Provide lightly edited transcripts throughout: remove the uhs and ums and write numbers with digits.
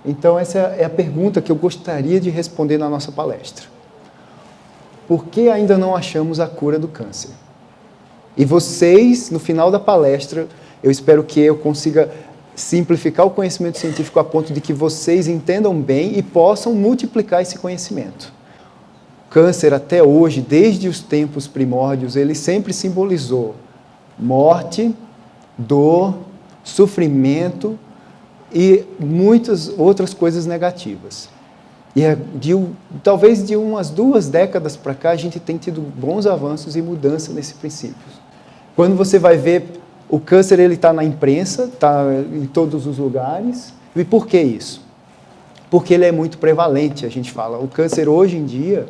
Então, essa é a pergunta que eu gostaria de responder na nossa palestra. Por que ainda não achamos a cura do câncer? E vocês, no final da palestra, eu espero que eu consiga simplificar o conhecimento científico a ponto de que vocês entendam bem e possam multiplicar esse conhecimento. O câncer, até hoje, desde os tempos primórdios, ele sempre simbolizou morte, dor, sofrimento e muitas outras coisas negativas. E talvez de umas 2 décadas para cá, a gente tem tido bons avanços e mudança nesse princípio. Quando você vai ver, o câncer está na imprensa, está em todos os lugares. E por que isso? Porque ele é muito prevalente, a gente fala. O câncer hoje em dia,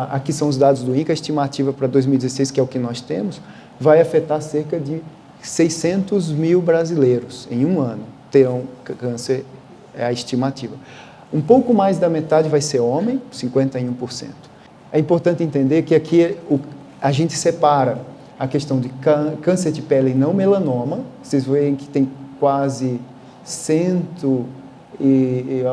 aqui são os dados do INCA, a estimativa para 2016, que é o que nós temos, vai afetar cerca de 600 mil brasileiros em um ano. Terão câncer, é a estimativa. Um pouco mais da metade vai ser homem, 51%. É importante entender que aqui a gente separa a questão de câncer de pele e não melanoma. Vocês veem que tem quase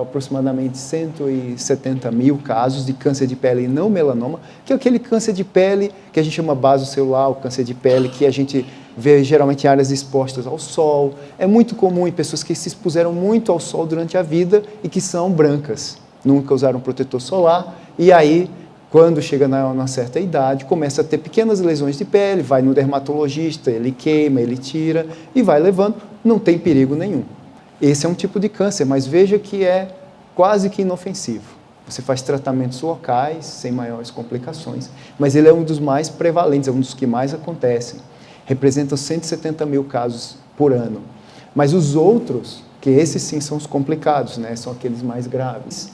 aproximadamente 170 mil casos de câncer de pele e não melanoma, que é aquele câncer de pele que a gente chama basocelular, o câncer de pele que a gente vê geralmente em áreas expostas ao sol. É muito comum em pessoas que se expuseram muito ao sol durante a vida e que são brancas, nunca usaram protetor solar, e aí, quando chega na certa idade, começa a ter pequenas lesões de pele, vai no dermatologista, ele queima, ele tira, e vai levando, não tem perigo nenhum. Esse é um tipo de câncer, mas veja que é quase que inofensivo. Você faz tratamentos locais, sem maiores complicações, mas ele é um dos mais prevalentes, é um dos que mais acontecem. Representam 170 mil casos por ano. Mas os outros, que esses sim são os complicados, né? São aqueles mais graves,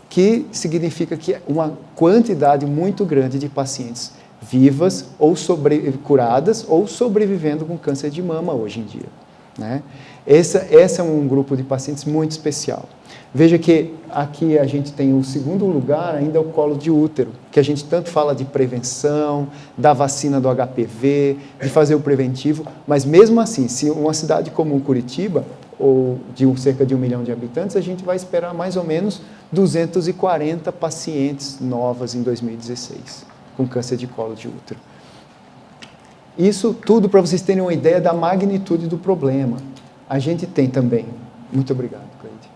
que significa que uma quantidade muito grande de pacientes vivas ou curadas ou sobrevivendo com câncer de mama hoje em dia, né? Esse é um grupo de pacientes muito especial. Veja que aqui a gente tem o segundo lugar, ainda é o colo de útero, que a gente tanto fala de prevenção, da vacina do HPV, de fazer o preventivo, mas mesmo assim, se uma cidade como Curitiba, ou de cerca de 1 milhão de habitantes, a gente vai esperar mais ou menos 240 pacientes novas em 2016, com câncer de colo de útero. Isso tudo para vocês terem uma ideia da magnitude do problema. A gente tem também. Muito obrigado, Cleide.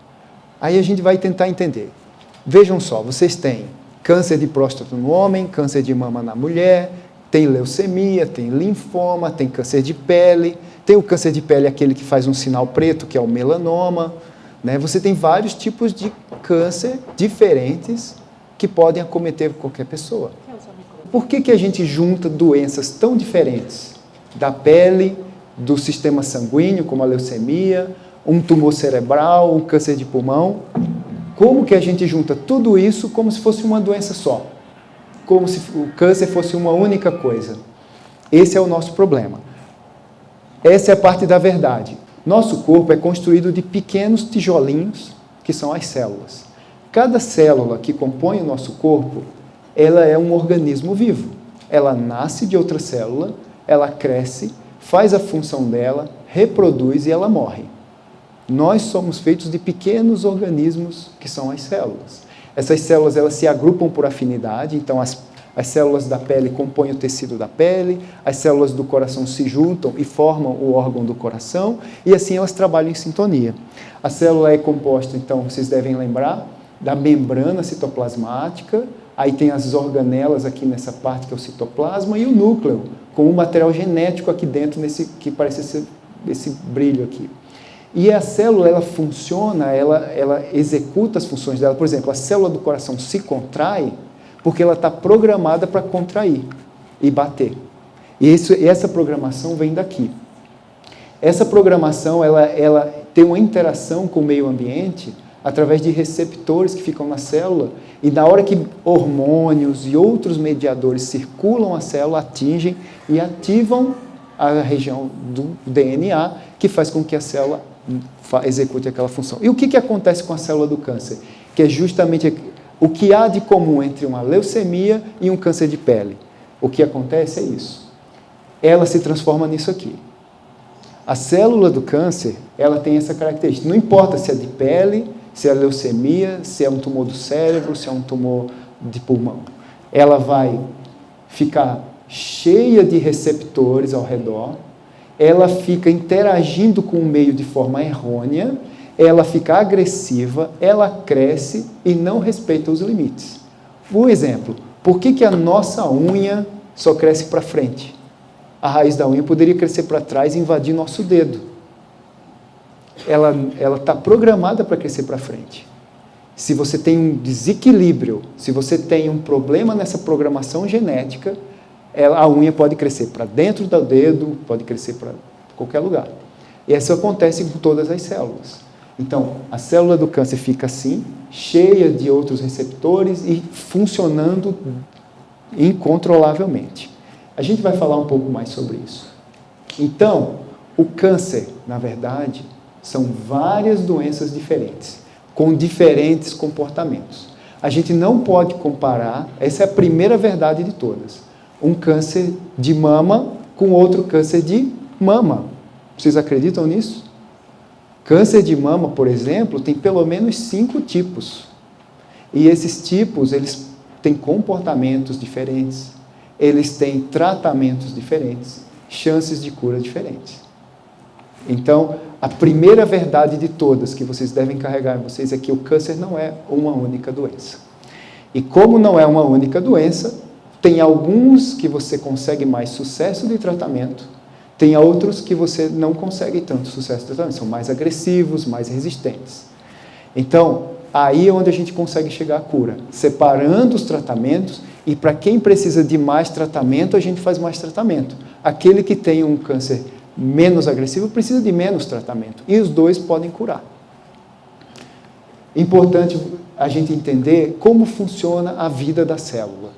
Aí a gente vai tentar entender. Vejam só, vocês têm câncer de próstata no homem, câncer de mama na mulher, tem leucemia, tem linfoma, tem câncer de pele, tem o câncer de pele, aquele que faz um sinal preto, que é o melanoma, né? Você tem vários tipos de câncer diferentes que podem acometer qualquer pessoa. Por que a gente junta doenças tão diferentes? Da pele, do sistema sanguíneo, como a leucemia, um tumor cerebral, um câncer de pulmão. Como que a gente junta tudo isso como se fosse uma doença só? Como se o câncer fosse uma única coisa. Esse é o nosso problema. Essa é a parte da verdade. Nosso corpo é construído de pequenos tijolinhos, que são as células. Cada célula que compõe o nosso corpo, ela é um organismo vivo. Ela nasce de outra célula, ela cresce, faz a função dela, reproduz e ela morre. Nós somos feitos de pequenos organismos que são as células. Essas células elas se agrupam por afinidade, então as células da pele compõem o tecido da pele, as células do coração se juntam e formam o órgão do coração, e assim elas trabalham em sintonia. A célula é composta, então, vocês devem lembrar, da membrana citoplasmática, aí tem as organelas aqui nessa parte que é o citoplasma, e o núcleo, com o material genético aqui dentro, que parece ser esse brilho aqui. E a célula, ela funciona, ela executa as funções dela. Por exemplo, a célula do coração se contrai porque ela está programada para contrair e bater. E essa programação vem daqui. Essa programação, ela tem uma interação com o meio ambiente através de receptores que ficam na célula, e na hora que hormônios e outros mediadores circulam a célula, atingem e ativam a região do DNA, que faz com que a célula execute aquela função. E o que acontece com a célula do câncer? Que é justamente o que há de comum entre uma leucemia e um câncer de pele. O que acontece é isso. Ela se transforma nisso aqui. A célula do câncer, ela tem essa característica. Não importa se é de pele, se é leucemia, se é um tumor do cérebro, se é um tumor de pulmão. Ela vai ficar cheia de receptores ao redor, ela fica interagindo com o meio de forma errônea, ela fica agressiva, ela cresce e não respeita os limites. Por exemplo, por que a nossa unha só cresce para frente? A raiz da unha poderia crescer para trás e invadir nosso dedo. Ela está programada para crescer para frente. Se você tem um desequilíbrio, se você tem um problema nessa programação genética, a unha pode crescer para dentro do dedo, pode crescer para qualquer lugar. E isso acontece com todas as células. Então, a célula do câncer fica assim, cheia de outros receptores e funcionando incontrolavelmente. A gente vai falar um pouco mais sobre isso. Então, o câncer, na verdade, são várias doenças diferentes, com diferentes comportamentos. A gente não pode comparar, essa é a primeira verdade de todas, um câncer de mama com outro câncer de mama. Vocês acreditam nisso? Câncer de mama, por exemplo, tem pelo menos 5 tipos. E esses tipos, eles têm comportamentos diferentes, eles têm tratamentos diferentes, chances de cura diferentes. Então, a primeira verdade de todas que vocês devem carregar em vocês é que o câncer não é uma única doença. E como não é uma única doença, tem alguns que você consegue mais sucesso de tratamento, tem outros que você não consegue tanto sucesso de tratamento, são mais agressivos, mais resistentes. Então, aí é onde a gente consegue chegar à cura, separando os tratamentos, e para quem precisa de mais tratamento, a gente faz mais tratamento. Aquele que tem um câncer menos agressivo precisa de menos tratamento, e os dois podem curar. Importante a gente entender como funciona a vida da célula.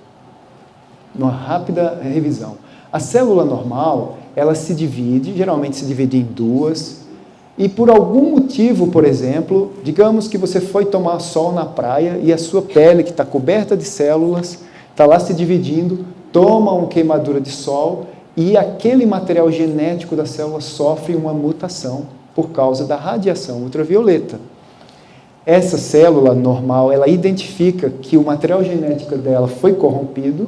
Uma rápida revisão. A célula normal, ela se divide, geralmente se divide em 2, e por algum motivo, por exemplo, digamos que você foi tomar sol na praia e a sua pele, que está coberta de células, está lá se dividindo, toma uma queimadura de sol e aquele material genético da célula sofre uma mutação por causa da radiação ultravioleta. Essa célula normal, ela identifica que o material genético dela foi corrompido,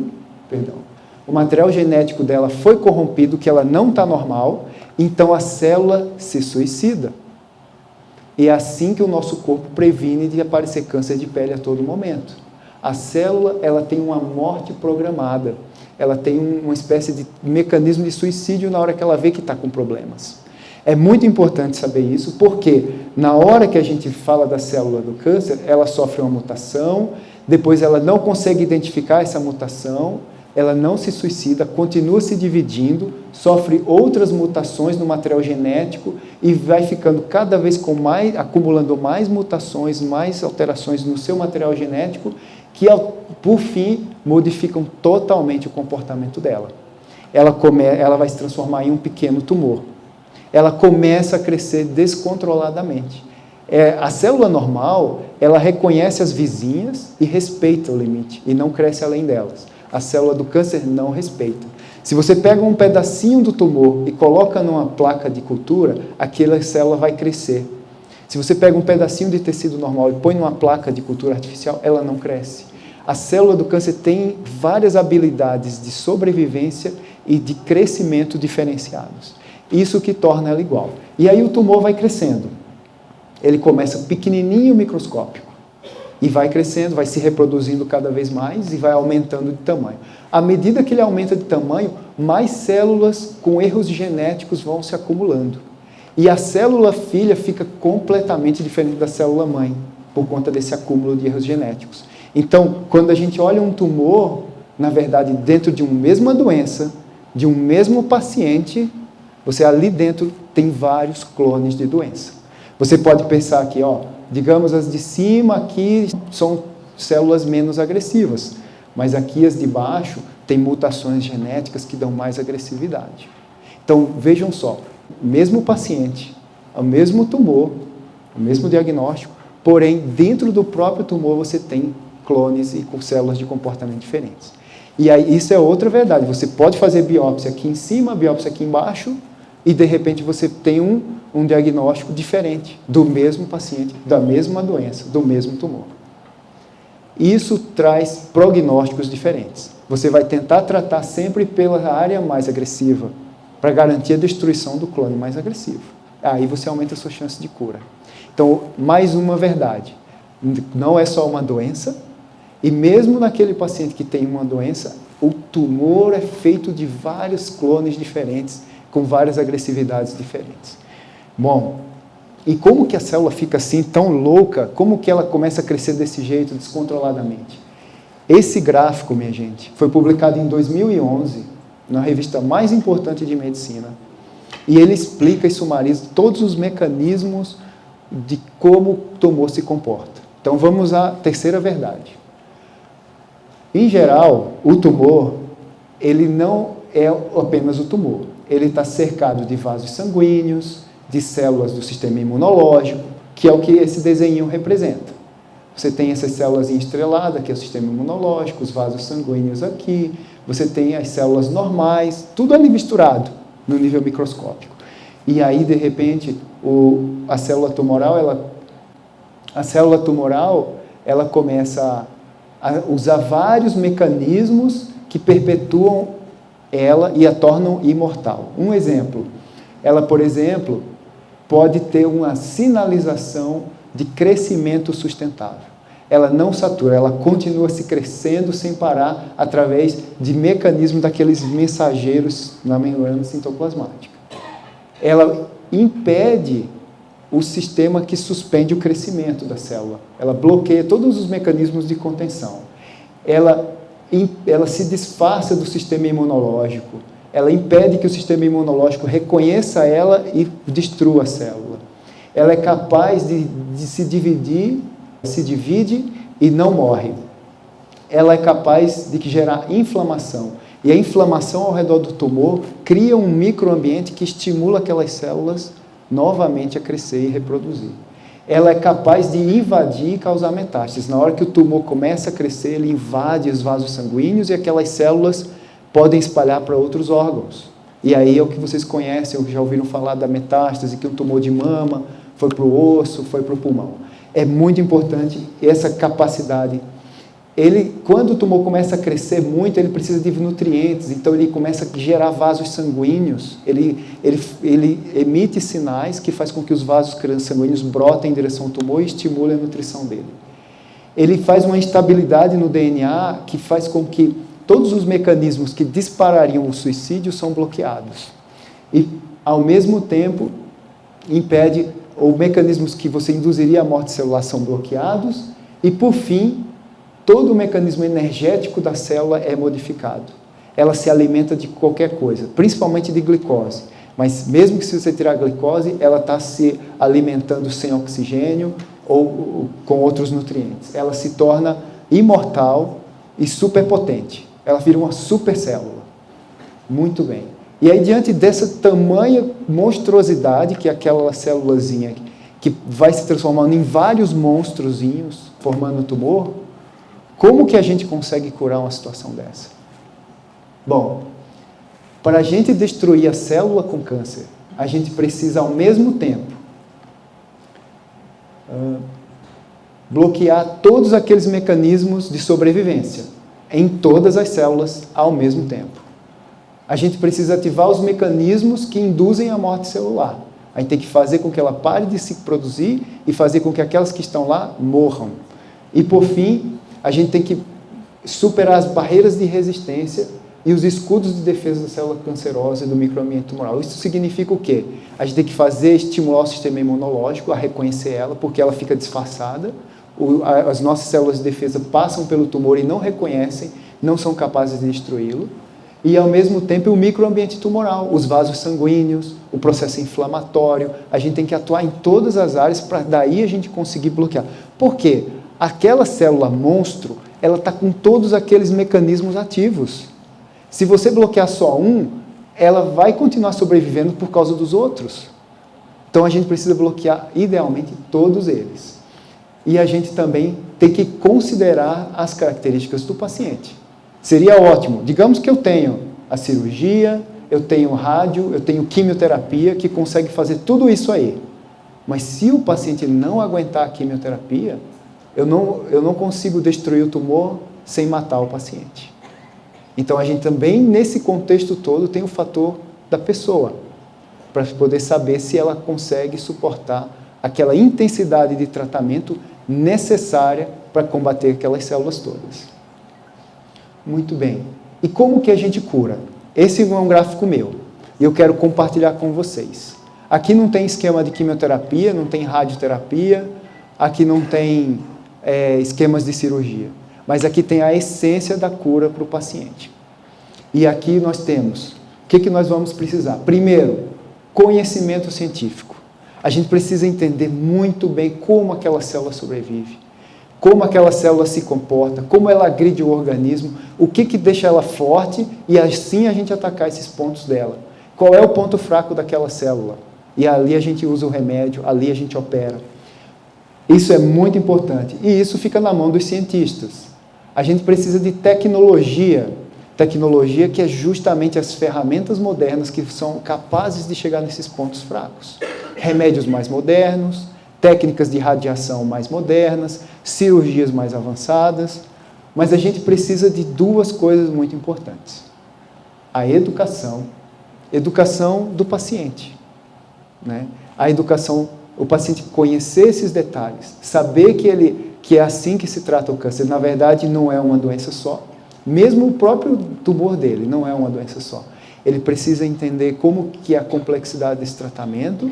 o material genético dela foi corrompido, que ela não está normal, então a célula se suicida. E é assim que o nosso corpo previne de aparecer câncer de pele a todo momento. A célula, ela tem uma morte programada, ela tem uma espécie de mecanismo de suicídio na hora que ela vê que está com problemas. É muito importante saber isso, porque na hora que a gente fala da célula do câncer, ela sofre uma mutação, depois ela não consegue identificar essa mutação, ela não se suicida, continua se dividindo, sofre outras mutações no material genético e vai ficando cada vez acumulando mais mutações, mais alterações no seu material genético, que por fim modificam totalmente o comportamento dela. Ela vai se transformar em um pequeno tumor. Ela começa a crescer descontroladamente. A célula normal, ela reconhece as vizinhas e respeita o limite, e não cresce além delas. A célula do câncer não respeita. Se você pega um pedacinho do tumor e coloca numa placa de cultura, aquela célula vai crescer. Se você pega um pedacinho de tecido normal e põe numa placa de cultura artificial, ela não cresce. A célula do câncer tem várias habilidades de sobrevivência e de crescimento diferenciados. Isso que torna ela igual. E aí o tumor vai crescendo. Ele começa pequenininho, microscópico. E vai crescendo, vai se reproduzindo cada vez mais e vai aumentando de tamanho. À medida que ele aumenta de tamanho, mais células com erros genéticos vão se acumulando. E a célula filha fica completamente diferente da célula mãe, por conta desse acúmulo de erros genéticos. Então, quando a gente olha um tumor, na verdade, dentro de uma mesma doença, de um mesmo paciente, você ali dentro tem vários clones de doença. Você pode pensar aqui, digamos as de cima aqui são células menos agressivas, mas aqui as de baixo têm mutações genéticas que dão mais agressividade. Então, vejam só, mesmo paciente, o mesmo tumor, o mesmo diagnóstico, porém, dentro do próprio tumor você tem clones e com células de comportamento diferentes. E aí, isso é outra verdade, você pode fazer biópsia aqui em cima, biópsia aqui embaixo, e de repente você tem um diagnóstico diferente do mesmo paciente, da mesma doença, do mesmo tumor. Isso traz prognósticos diferentes. Você vai tentar tratar sempre pela área mais agressiva, para garantir a destruição do clone mais agressivo. Aí você aumenta a sua chance de cura. Então, mais uma verdade. Não é só uma doença, e mesmo naquele paciente que tem uma doença, o tumor é feito de vários clones diferentes, com várias agressividades diferentes. Bom, e como que a célula fica assim tão louca? Como que ela começa a crescer desse jeito, descontroladamente? Esse gráfico, minha gente, foi publicado em 2011, na revista mais importante de medicina. E ele explica e sumariza todos os mecanismos de como o tumor se comporta. Então vamos à terceira verdade. Em geral, o tumor, ele não é apenas o tumor. Ele está cercado de vasos sanguíneos, de células do sistema imunológico, que é o que esse desenho representa. Você tem essas células estreladas, que é o sistema imunológico, os vasos sanguíneos aqui, você tem as células normais, tudo ali misturado no nível microscópico. E aí, de repente, a célula tumoral, ela começa a usar vários mecanismos que perpetuam ela e a tornam imortal. Um exemplo, ela, por exemplo, pode ter uma sinalização de crescimento sustentável. Ela não satura, ela continua se crescendo sem parar através de mecanismos daqueles mensageiros na membrana citoplasmática. Ela impede o sistema que suspende o crescimento da célula. Ela bloqueia todos os mecanismos de contenção. Ela se disfarça do sistema imunológico. Ela impede que o sistema imunológico reconheça ela e destrua a célula. Ela é capaz de se dividir, se divide e não morre. Ela é capaz de gerar inflamação. E a inflamação ao redor do tumor cria um microambiente que estimula aquelas células novamente a crescer e reproduzir. Ela é capaz de invadir e causar metástases. Na hora que o tumor começa a crescer, ele invade os vasos sanguíneos e aquelas células podem espalhar para outros órgãos. E aí é o que vocês conhecem, ou já ouviram falar da metástase, que um tumor de mama foi para o osso, foi para o pulmão. É muito importante essa capacidade. Quando o tumor começa a crescer muito, ele precisa de nutrientes, então ele começa a gerar vasos sanguíneos, ele emite sinais que faz com que os vasos sanguíneos brotem em direção ao tumor e estimulem a nutrição dele. Ele faz uma instabilidade no DNA que faz com que todos os mecanismos que disparariam o suicídio são bloqueados. E, ao mesmo tempo, impede, ou mecanismos que você induziria a morte celular são bloqueados, e, por fim, todo o mecanismo energético da célula é modificado. Ela se alimenta de qualquer coisa, principalmente de glicose. Mas mesmo que se você tirar a glicose, ela está se alimentando sem oxigênio ou com outros nutrientes. Ela se torna imortal e superpotente. Ela vira uma supercélula. Muito bem. E aí, diante dessa tamanha monstruosidade, que é aquela célulazinha que vai se transformando em vários monstrozinhos, formando um tumor, como que a gente consegue curar uma situação dessa? Bom, para a gente destruir a célula com câncer, a gente precisa, ao mesmo tempo, bloquear todos aqueles mecanismos de sobrevivência em todas as células ao mesmo tempo. A gente precisa ativar os mecanismos que induzem a morte celular. A gente tem que fazer com que ela pare de se produzir e fazer com que aquelas que estão lá morram. E, por fim, a gente tem que superar as barreiras de resistência e os escudos de defesa da célula cancerosa e do microambiente tumoral. Isso significa o quê? A gente tem que estimular o sistema imunológico a reconhecer ela, porque ela fica disfarçada. As nossas células de defesa passam pelo tumor e não reconhecem, não são capazes de destruí-lo. E, ao mesmo tempo, o microambiente tumoral, os vasos sanguíneos, o processo inflamatório. A gente tem que atuar em todas as áreas para daí a gente conseguir bloquear. Por quê? Aquela célula monstro, ela está com todos aqueles mecanismos ativos. Se você bloquear só um, ela vai continuar sobrevivendo por causa dos outros. Então, a gente precisa bloquear, idealmente, todos eles. E a gente também tem que considerar as características do paciente. Seria ótimo, digamos que eu tenho a cirurgia, eu tenho rádio, eu tenho quimioterapia que consegue fazer tudo isso aí. Mas se o paciente não aguentar a quimioterapia, eu não consigo destruir o tumor sem matar o paciente. Então a gente também, nesse contexto todo, tem o fator da pessoa, para poder saber se ela consegue suportar aquela intensidade de tratamento necessária para combater aquelas células todas. Muito bem. E como que a gente cura? Esse é um gráfico meu, e eu quero compartilhar com vocês. Aqui não tem esquema de quimioterapia, não tem radioterapia, aqui não tem esquemas de cirurgia, mas aqui tem a essência da cura para o paciente. E aqui nós temos, o que nós vamos precisar? Primeiro, conhecimento científico. A gente precisa entender muito bem como aquela célula sobrevive, como aquela célula se comporta, como ela agride o organismo, o que deixa ela forte e assim a gente atacar esses pontos dela. Qual é o ponto fraco daquela célula? E ali a gente usa o remédio, ali a gente opera. Isso é muito importante e isso fica na mão dos cientistas. A gente precisa de tecnologia que é justamente as ferramentas modernas que são capazes de chegar nesses pontos fracos. Remédios mais modernos, técnicas de radiação mais modernas, cirurgias mais avançadas, mas a gente precisa de duas coisas muito importantes. A educação do paciente, né? A educação, o paciente conhecer esses detalhes, saber que é assim que se trata o câncer. Na verdade, não é uma doença só. Mesmo o próprio tumor dele não é uma doença só. Ele precisa entender como que é a complexidade desse tratamento,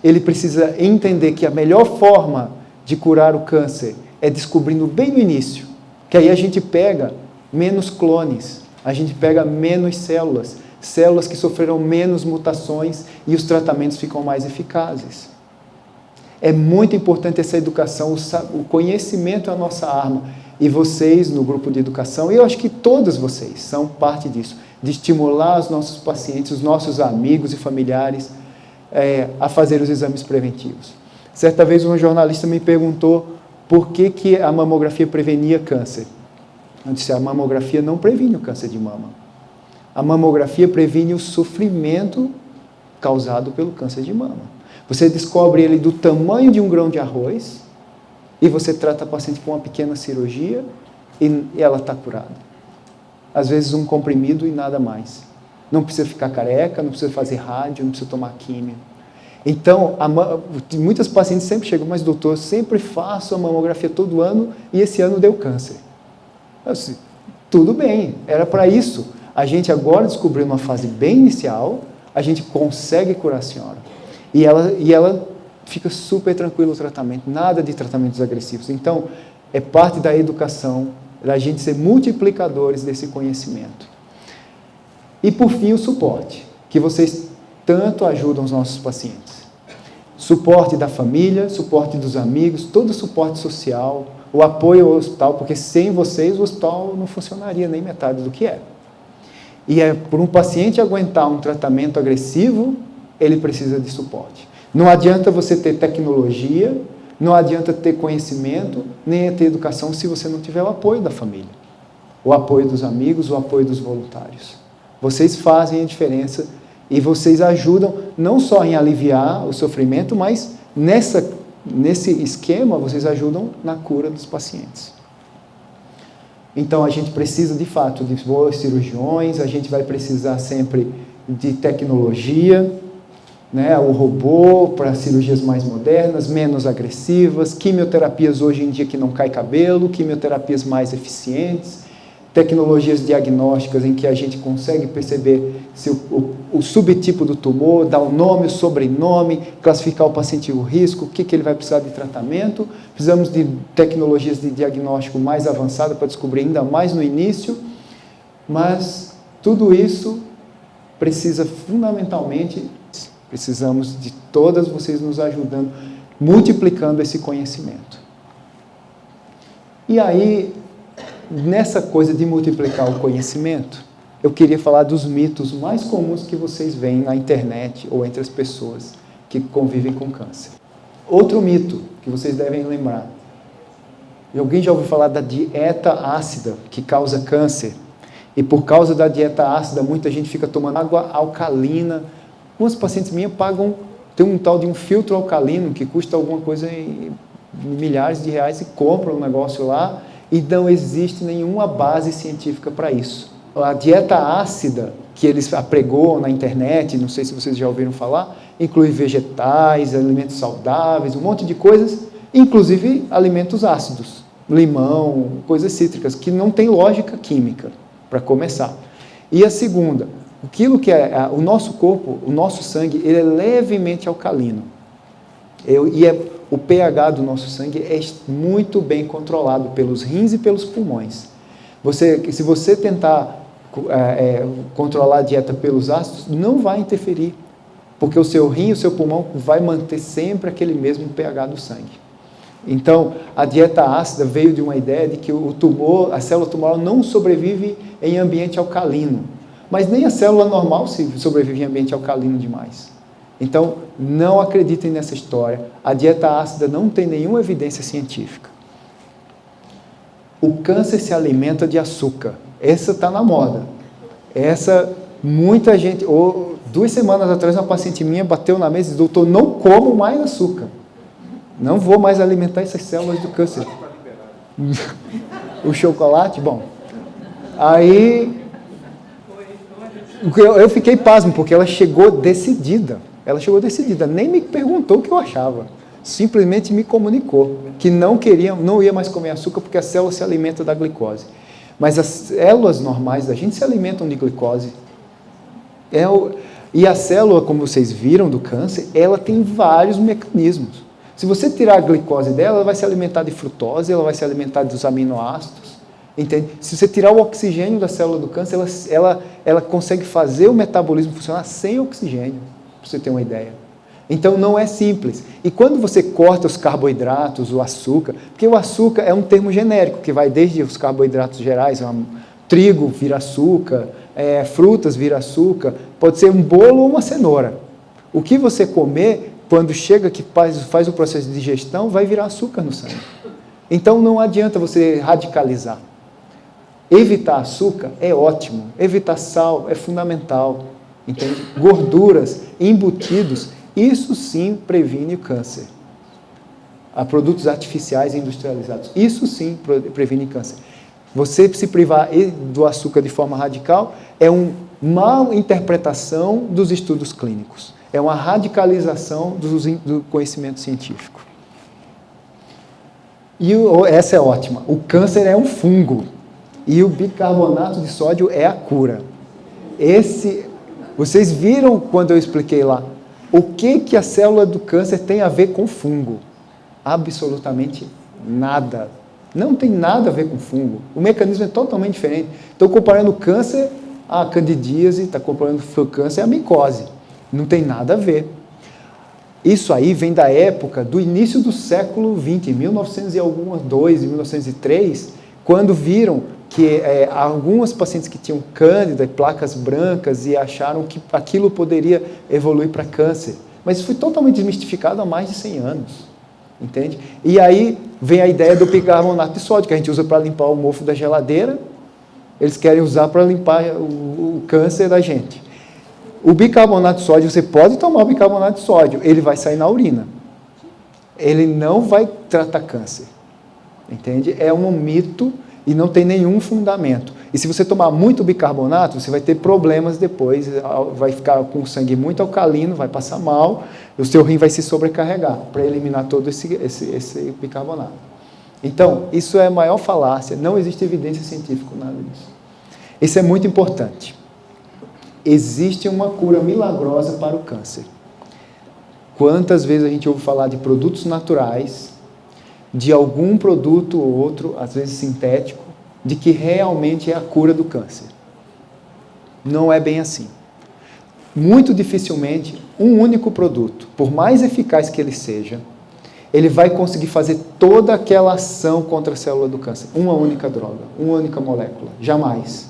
ele precisa entender que a melhor forma de curar o câncer é descobrindo bem no início, que aí a gente pega menos clones, a gente pega menos células que sofreram menos mutações e os tratamentos ficam mais eficazes. É muito importante essa educação, o conhecimento é a nossa arma. E vocês, no grupo de educação, e eu acho que todos vocês são parte disso, de estimular os nossos pacientes, os nossos amigos e familiares a fazer os exames preventivos. Certa vez um jornalista me perguntou por que a mamografia prevenia câncer. Eu disse, a mamografia não previne o câncer de mama. A mamografia previne o sofrimento causado pelo câncer de mama. Você descobre ele do tamanho de um grão de arroz, e você trata a paciente com uma pequena cirurgia e ela está curada. Às vezes um comprimido e nada mais. Não precisa ficar careca, não precisa fazer rádio, não precisa tomar químio. Então, muitas pacientes sempre chegam, mas doutor, eu sempre faço a mamografia todo ano e esse ano deu câncer. Eu disse, tudo bem, era para isso. A gente agora descobriu uma fase bem inicial, a gente consegue curar a senhora. E ela fica super tranquilo o tratamento, nada de tratamentos agressivos. Então, é parte da educação, da gente ser multiplicadores desse conhecimento. E, por fim, o suporte, que vocês tanto ajudam os nossos pacientes. Suporte da família, suporte dos amigos, todo o suporte social, o apoio ao hospital, porque sem vocês o hospital não funcionaria nem metade do que é. E por um paciente aguentar um tratamento agressivo, ele precisa de suporte. Não adianta você ter tecnologia, não adianta ter conhecimento, nem ter educação se você não tiver o apoio da família, o apoio dos amigos, o apoio dos voluntários. Vocês fazem a diferença e vocês ajudam não só em aliviar o sofrimento, mas nesse esquema vocês ajudam na cura dos pacientes. Então a gente precisa de fato de boas cirurgiões, a gente vai precisar sempre de tecnologia, né, o robô para cirurgias mais modernas, menos agressivas, quimioterapias hoje em dia que não cai cabelo, quimioterapias mais eficientes, tecnologias diagnósticas em que a gente consegue perceber se o subtipo do tumor, dar o nome, o sobrenome, classificar o paciente o risco, o que ele vai precisar de tratamento. Precisamos de tecnologias de diagnóstico mais avançadas para descobrir ainda mais no início, mas tudo isso precisa fundamentalmente, precisamos de todas vocês nos ajudando, multiplicando esse conhecimento. E aí, nessa coisa de multiplicar o conhecimento, eu queria falar dos mitos mais comuns que vocês veem na internet ou entre as pessoas que convivem com câncer. Outro mito que vocês devem lembrar. Alguém já ouviu falar da dieta ácida que causa câncer? E por causa da dieta ácida, muita gente fica tomando água alcalina. Alguns pacientes minhas tem um tal de um filtro alcalino que custa alguma coisa em milhares de reais e compram um negócio lá e não existe nenhuma base científica para isso. A dieta ácida que eles apregoam na internet, não sei se vocês já ouviram falar, inclui vegetais, alimentos saudáveis, um monte de coisas, inclusive alimentos ácidos, limão, coisas cítricas, que não tem lógica química, para começar. E a segunda, aquilo que é o nosso corpo, o nosso sangue, ele é levemente alcalino. O pH do nosso sangue é muito bem controlado pelos rins e pelos pulmões. Se você tentar controlar a dieta pelos ácidos, não vai interferir, porque o seu rim e o seu pulmão vai manter sempre aquele mesmo pH do sangue. Então, a dieta ácida veio de uma ideia de que a célula tumoral não sobrevive em ambiente alcalino, mas nem a célula normal sobrevive em ambiente alcalino demais. Então, não acreditem nessa história. A dieta ácida não tem nenhuma evidência científica. O câncer se alimenta de açúcar. Essa está na moda. Muita gente... 2 semanas atrás, uma paciente minha bateu na mesa e disse: doutor, não como mais açúcar. Não vou mais alimentar essas células do câncer. O chocolate, bom. Aí, eu fiquei pasmo, porque ela chegou decidida. Nem me perguntou o que eu achava. Simplesmente me comunicou que não ia mais comer açúcar porque a célula se alimenta da glicose. Mas as células normais da gente se alimentam de glicose. E a célula, como vocês viram do câncer, ela tem vários mecanismos. Se você tirar a glicose dela, ela vai se alimentar de frutose, ela vai se alimentar dos aminoácidos. Entende? Se você tirar o oxigênio da célula do câncer, ela consegue fazer o metabolismo funcionar sem oxigênio, para você ter uma ideia. Então não é simples. E quando você corta os carboidratos, o açúcar, porque o açúcar é um termo genérico, que vai desde os carboidratos gerais, trigo vira açúcar, frutas vira açúcar, pode ser um bolo ou uma cenoura. O que você comer, quando chega que faz o processo de digestão, vai virar açúcar no sangue. Então não adianta você radicalizar. Evitar açúcar é ótimo, evitar sal é fundamental, entende? Gorduras, embutidos, isso sim previne o câncer. A produtos artificiais e industrializados, isso sim previne câncer. Você se privar do açúcar de forma radical é uma mal interpretação dos estudos clínicos. É uma radicalização do conhecimento científico. E essa é ótima. O câncer é um fungo. E o bicarbonato de sódio é a cura. Vocês viram quando eu expliquei lá o que a célula do câncer tem a ver com fungo? Absolutamente nada. Não tem nada a ver com fungo. O mecanismo é totalmente diferente. Estou comparando o câncer à candidíase, está comparando o câncer à micose. Não tem nada a ver. Isso aí vem da época do início do século XX, 1902, 1903, quando viram que algumas pacientes que tinham cândida, placas brancas, e acharam que aquilo poderia evoluir para câncer. Mas isso foi totalmente desmistificado há mais de 100 anos. Entende? E aí vem a ideia do bicarbonato de sódio, que a gente usa para limpar o mofo da geladeira. Eles querem usar para limpar o câncer da gente. O bicarbonato de sódio, você pode tomar o bicarbonato de sódio, ele vai sair na urina. Ele não vai tratar câncer. Entende? É um mito e não tem nenhum fundamento. E se você tomar muito bicarbonato, você vai ter problemas depois, vai ficar com o sangue muito alcalino, vai passar mal, e o seu rim vai se sobrecarregar para eliminar todo esse bicarbonato. Então, isso é a maior falácia, não existe evidência científica nada disso. Isso é muito importante. Existe uma cura milagrosa para o câncer. Quantas vezes a gente ouve falar de produtos naturais, de algum produto ou outro, às vezes sintético, de que realmente é a cura do câncer? Não é bem assim. Muito dificilmente, um único produto, por mais eficaz que ele seja, ele vai conseguir fazer toda aquela ação contra a célula do câncer. Uma única droga, uma única molécula. Jamais.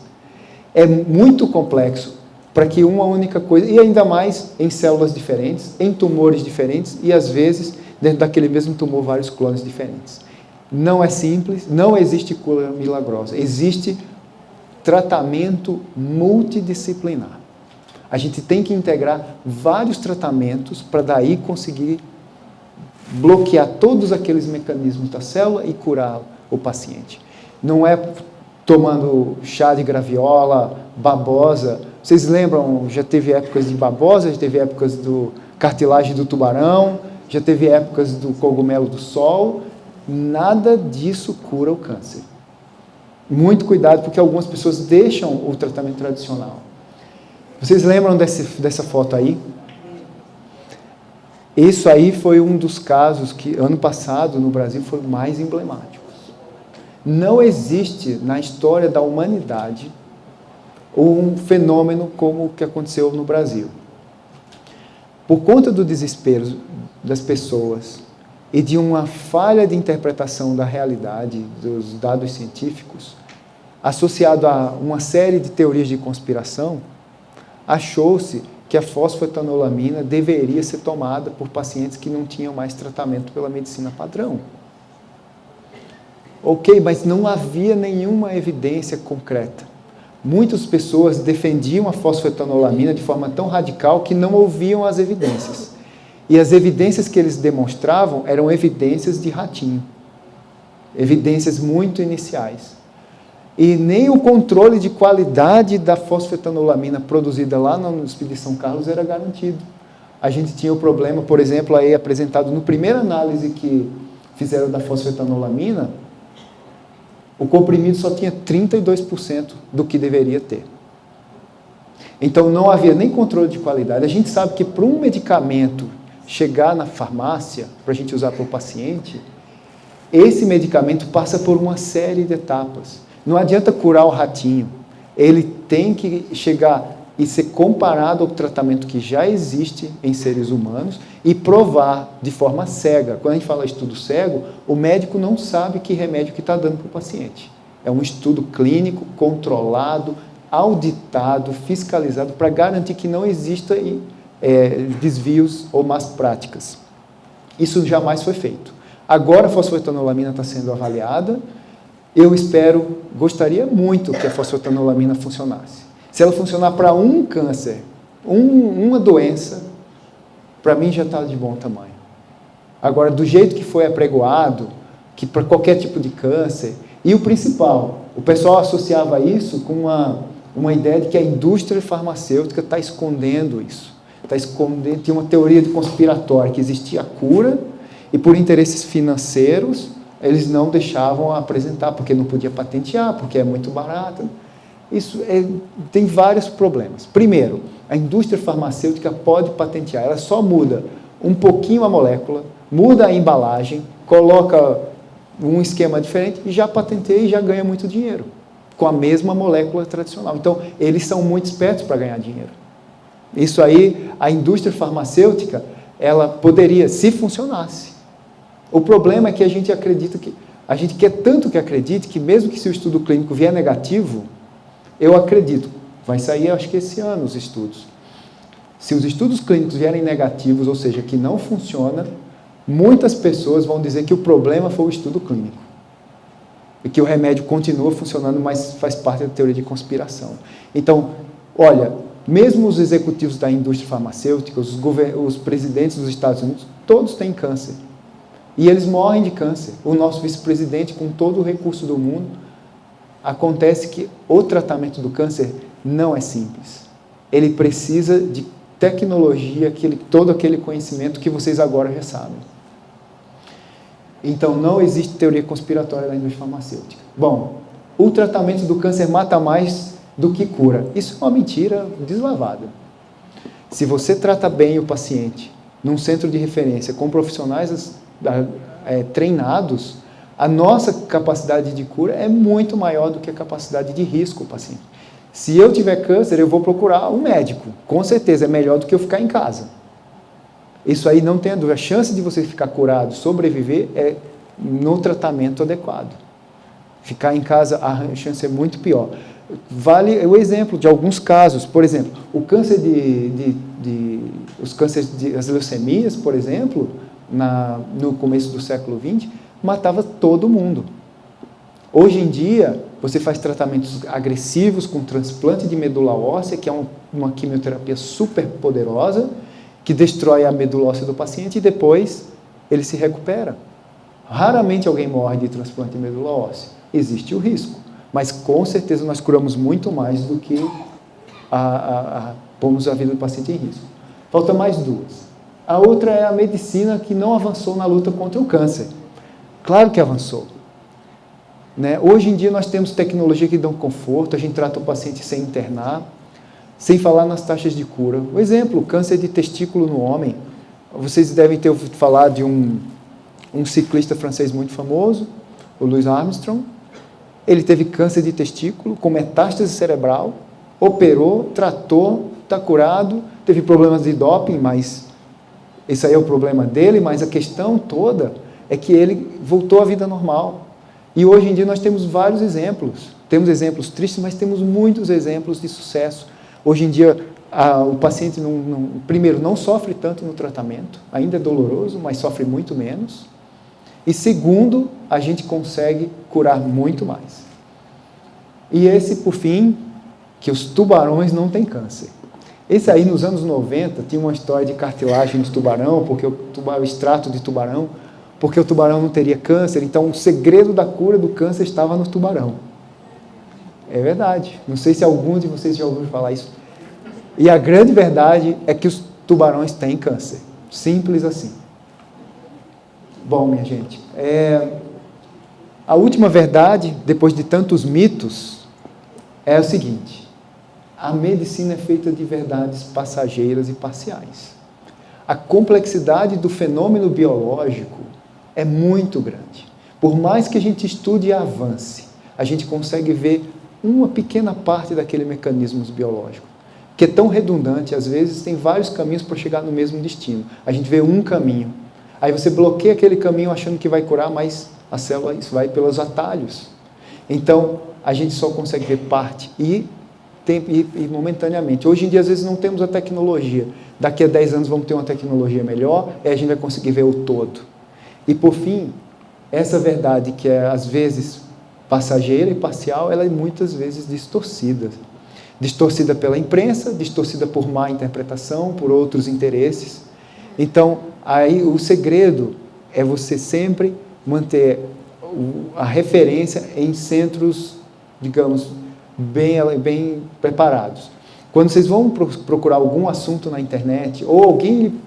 É muito complexo para que uma única coisa, e ainda mais em células diferentes, em tumores diferentes, e às vezes, dentro daquele mesmo tumor, vários clones diferentes. Não é simples, não existe cura milagrosa. Existe tratamento multidisciplinar. A gente tem que integrar vários tratamentos para daí conseguir bloquear todos aqueles mecanismos da célula e curar o paciente. Não é tomando chá de graviola, babosa. Vocês lembram, já teve épocas de babosa, já teve épocas do cartilagem do tubarão, já teve épocas do cogumelo do sol. Nada disso cura o câncer. Muito cuidado, porque algumas pessoas deixam o tratamento tradicional. Vocês lembram dessa foto aí? Isso aí foi um dos casos que, ano passado, no Brasil, foi mais emblemáticos. Não existe na história da humanidade um fenômeno como o que aconteceu no Brasil. Por conta do desespero das pessoas e de uma falha de interpretação da realidade, dos dados científicos, associado a uma série de teorias de conspiração, achou-se que a fosfetanolamina deveria ser tomada por pacientes que não tinham mais tratamento pela medicina padrão. Ok, mas não havia nenhuma evidência concreta. Muitas pessoas defendiam a fosfetanolamina de forma tão radical que não ouviam as evidências. E as evidências que eles demonstravam eram evidências de ratinho. Evidências muito iniciais. E nem o controle de qualidade da fosfetanolamina produzida lá no Hospício de São Carlos era garantido. A gente tinha o problema, por exemplo, aí apresentado no primeira análise que fizeram da fosfetanolamina, o comprimido só tinha 32% do que deveria ter. Então não havia nem controle de qualidade. A gente sabe que para um medicamento chegar na farmácia, para a gente usar para o paciente, esse medicamento passa por uma série de etapas. Não adianta curar o ratinho. Ele tem que chegar e ser comparado ao tratamento que já existe em seres humanos e provar de forma cega. Quando a gente fala estudo cego, o médico não sabe que remédio que está dando para o paciente. É um estudo clínico, controlado, auditado, fiscalizado, para garantir que não exista desvios ou más práticas. Isso jamais foi feito. Agora a fosfetanolamina está sendo avaliada. Eu gostaria muito que a fosfetanolamina funcionasse. Se ela funcionar para um câncer, uma doença, para mim já está de bom tamanho. Agora, do jeito que foi apregoado, que para qualquer tipo de câncer, e o principal, o pessoal associava isso com uma ideia de que a indústria farmacêutica está escondendo isso. Tinha uma teoria de conspiratória, que existia a cura, e por interesses financeiros, eles não deixavam apresentar, porque não podia patentear, porque é muito barato. Isso tem vários problemas. Primeiro, a indústria farmacêutica pode patentear, ela só muda um pouquinho a molécula, muda a embalagem, coloca um esquema diferente e já patenteia e já ganha muito dinheiro, com a mesma molécula tradicional. Então, eles são muito espertos para ganhar dinheiro. Isso aí, a indústria farmacêutica, ela poderia, se funcionasse. O problema é que a gente quer tanto que acredite, que mesmo que se o estudo clínico vier negativo, eu acredito, vai sair acho que esse ano os estudos. Se os estudos clínicos vierem negativos, ou seja, que não funciona, muitas pessoas vão dizer que o problema foi o estudo clínico. E que o remédio continua funcionando, mas faz parte da teoria de conspiração. Então, olha, mesmo os executivos da indústria farmacêutica, os presidentes dos Estados Unidos, todos têm câncer. E eles morrem de câncer. O nosso vice-presidente, com todo o recurso do mundo, acontece que o tratamento do câncer não é simples. Ele precisa de tecnologia, todo aquele conhecimento que vocês agora já sabem. Então, não existe teoria conspiratória da indústria farmacêutica. Bom, o tratamento do câncer mata mais do que cura. Isso é uma mentira deslavada. Se você trata bem o paciente num centro de referência com profissionais treinados, a nossa capacidade de cura é muito maior do que a capacidade de risco do paciente. Se eu tiver câncer, eu vou procurar um médico. Com certeza é melhor do que eu ficar em casa. Isso aí não tem dúvida. A chance de você ficar curado, sobreviver, é no tratamento adequado. Ficar em casa, a chance é muito pior. Vale o exemplo de alguns casos. Por exemplo, o câncer os cânceres das leucemias, por exemplo, no começo do século XX, matava todo mundo. Hoje em dia, você faz tratamentos agressivos com transplante de medula óssea, que é uma quimioterapia super poderosa, que destrói a medula óssea do paciente e depois ele se recupera. Raramente alguém morre de transplante de medula óssea. Existe o risco, mas com certeza nós curamos muito mais do que pomos a vida do paciente em risco. Falta mais duas. A outra é a medicina que não avançou na luta contra o câncer. Claro que avançou. Né? Hoje em dia nós temos tecnologia que dá conforto, a gente trata o paciente sem internar, sem falar nas taxas de cura. Um exemplo, câncer de testículo no homem. Vocês devem ter ouvido falar de um ciclista francês muito famoso, o Louis Armstrong. Ele teve câncer de testículo com metástase cerebral, operou, tratou, está curado, teve problemas de doping, mas esse aí é o problema dele, mas a questão toda é que ele voltou à vida normal. E hoje em dia nós temos vários exemplos. Temos exemplos tristes, mas temos muitos exemplos de sucesso. Hoje em dia, o paciente, primeiro, não sofre tanto no tratamento, ainda é doloroso, mas sofre muito menos. E segundo, a gente consegue curar muito mais. E esse, por fim, que os tubarões não têm câncer. Esse aí, nos anos 90, tinha uma história de cartilagem de tubarão, porque o extrato de tubarão, porque o tubarão não teria câncer, então o segredo da cura do câncer estava no tubarão. É verdade. Não sei se algum de vocês já ouviu falar isso. E a grande verdade é que os tubarões têm câncer. Simples assim. Bom, minha gente, a última verdade, depois de tantos mitos, é o seguinte: a medicina é feita de verdades passageiras e parciais. A complexidade do fenômeno biológico é muito grande. Por mais que a gente estude e avance, a gente consegue ver uma pequena parte daquele mecanismo biológico, que é tão redundante, às vezes tem vários caminhos para chegar no mesmo destino. A gente vê um caminho, aí você bloqueia aquele caminho achando que vai curar, mas a célula vai pelos atalhos. Então, a gente só consegue ver parte e momentaneamente. Hoje em dia, às vezes, não temos a tecnologia. Daqui a 10 anos vamos ter uma tecnologia melhor e a gente vai conseguir ver o todo. E, por fim, essa verdade que é, às vezes, passageira e parcial, ela é muitas vezes distorcida. Distorcida pela imprensa, distorcida por má interpretação, por outros interesses. Então, aí o segredo é você sempre manter a referência em centros, digamos, bem preparados. Quando vocês vão procurar algum assunto na internet, ou alguém lhe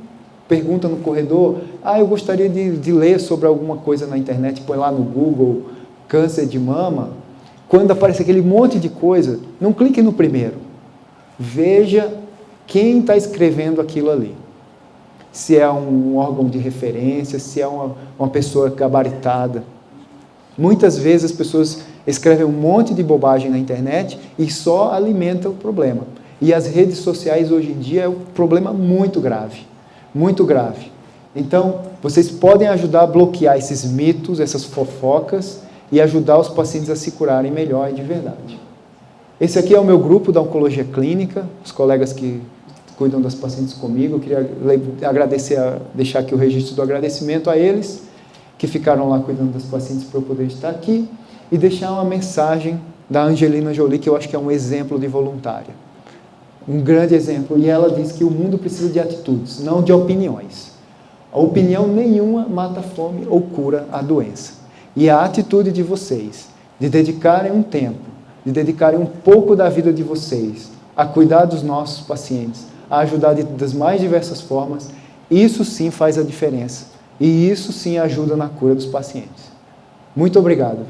pergunta no corredor, eu gostaria de ler sobre alguma coisa na internet, põe lá no Google, câncer de mama, quando aparece aquele monte de coisa, não clique no primeiro. Veja quem está escrevendo aquilo ali. Se é um órgão de referência, se é uma pessoa gabaritada. Muitas vezes as pessoas escrevem um monte de bobagem na internet e só alimenta o problema. E as redes sociais hoje em dia é um problema muito grave. Muito grave. Então, vocês podem ajudar a bloquear esses mitos, essas fofocas, e ajudar os pacientes a se curarem melhor e de verdade. Esse aqui é o meu grupo da oncologia clínica, os colegas que cuidam das pacientes comigo. Eu queria deixar aqui o registro do agradecimento a eles, que ficaram lá cuidando das pacientes para eu poder estar aqui, e deixar uma mensagem da Angelina Jolie, que eu acho que é um exemplo de voluntária. Um grande exemplo. E ela diz que o mundo precisa de atitudes, não de opiniões. A opinião nenhuma mata a fome ou cura a doença. E a atitude de vocês, de dedicarem um tempo, de dedicarem um pouco da vida de vocês a cuidar dos nossos pacientes, a ajudar das mais diversas formas, isso sim faz a diferença. E isso sim ajuda na cura dos pacientes. Muito obrigado.